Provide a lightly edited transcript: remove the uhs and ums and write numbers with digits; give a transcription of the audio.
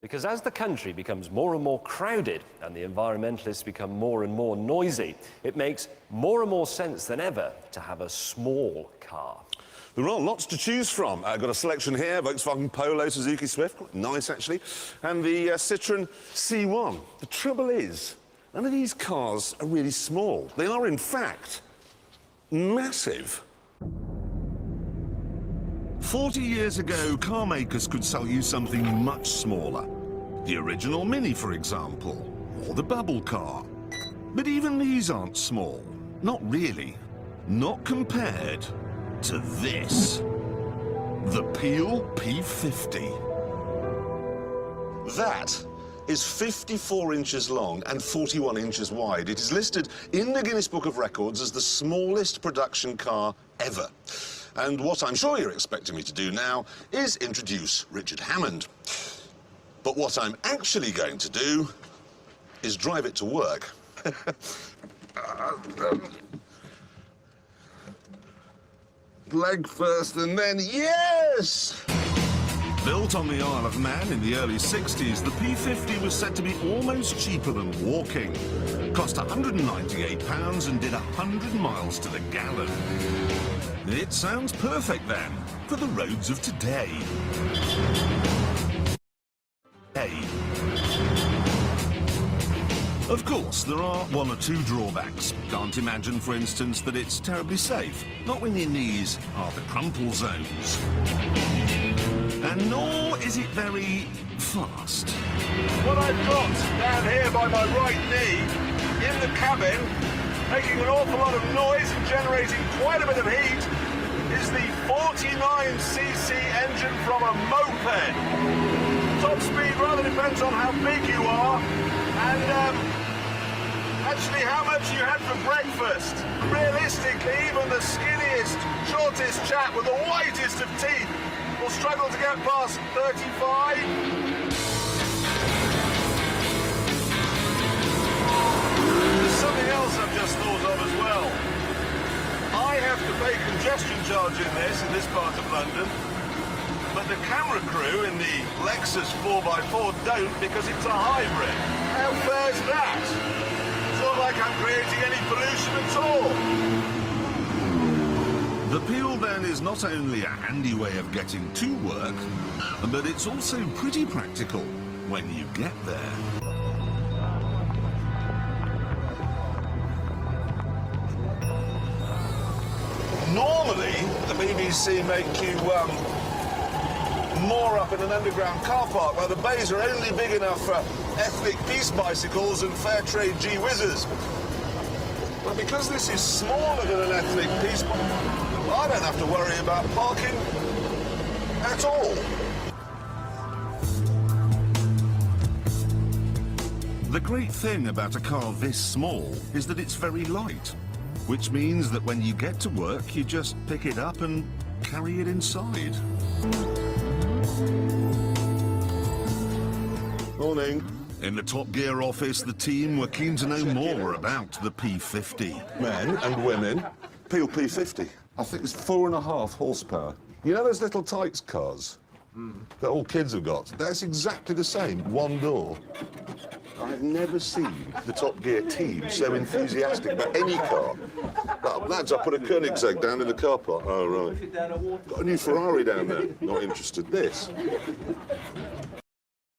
Because as the country becomes more and more crowded and the environmentalists become more and more noisy, it makes more and more sense than ever to have a small car. There are lots to choose from. I've got a selection here: Volkswagen Polo, Suzuki Swift, quite nice actually, and the Citroën C1. The trouble is, none of these cars are really small. They are, in fact, massive. 40 years ago, car makers could sell you something much smaller. The original Mini, for example, or the bubble car. But even these aren't small. Not really. Not compared to this. The Peel P50. That is 54 inches long and 41 inches wide. It is listed in the Guinness Book of Records as the smallest production car ever. And what I'm sure you're expecting me to do now is introduce Richard Hammond. But what I'm actually going to do is drive it to work. Leg first and then, yes! Built on the Isle of Man in the early 60s, the P50 was said to be almost cheaper than walking. Cost £198 and did 100 miles to the gallon. It sounds perfect, then, for the roads of today. Of course, there are one or two drawbacks. Can't imagine, for instance, that it's terribly safe. Not when your knees are the crumple zones. And nor is it very fast. What I've got down here by my right knee, in the cabin, making an awful lot of noise and generating quite a bit of heat, is the 49cc engine from a moped. Top speed rather depends on how big you are and actually how much you had for breakfast. Realistically, even the skinniest, shortest chap with the whitest of teeth will struggle to get past 35. There's something else I've just thought of as well. I have to pay congestion charge in this part of London, but the camera crew in the Lexus 4x4 don't because it's a hybrid. How fair's that? It's not like I'm creating any pollution at all. The Peel, then, is not only a handy way of getting to work, but it's also pretty practical when you get there. Normally, the BBC make you moor up in an underground car park where the bays are only big enough for ethnic peace bicycles and fair trade gee-whizzes. But because this is smaller than an ethnic peace bike, I don't have to worry about parking at all. The great thing about a car this small is that it's very light, which means that when you get to work, you just pick it up and carry it inside. Morning. In the Top Gear office, the team were keen to know more about the P50. Men and women. Peel P50. I think it's 4.5 horsepower. You know those little Tykes cars that all kids have got? That's exactly the same, one door. I've never seen the Top Gear team so enthusiastic about any car. Lads, I put a Koenigsegg down in the car park. Oh, right. Got a new Ferrari down there. Not interested. This.